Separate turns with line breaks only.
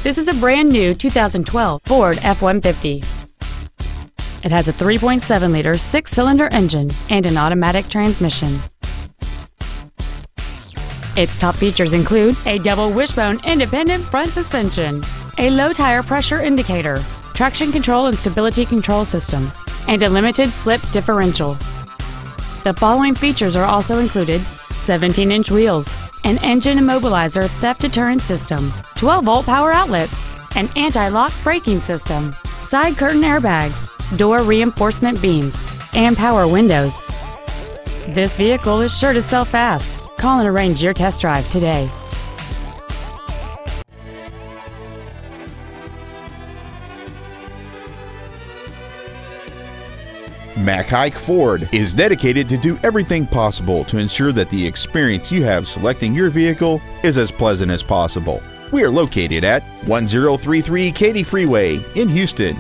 This is a brand new 2012 Ford F-150. It has a 3.7-liter six-cylinder engine and an automatic transmission. Its top features include a double wishbone independent front suspension, a low tire pressure indicator, traction control and stability control systems, and a limited slip differential. The following features are also included: 17-inch wheels, an engine immobilizer theft deterrent system, 12-volt power outlets, an anti-lock braking system, side curtain airbags, door reinforcement beams, and power windows. This vehicle is sure to sell fast. Call and arrange your test drive today.
Mac Haik Ford is dedicated to do everything possible to ensure that the experience you have selecting your vehicle is as pleasant as possible. We are located at 1033 Katy Freeway in Houston.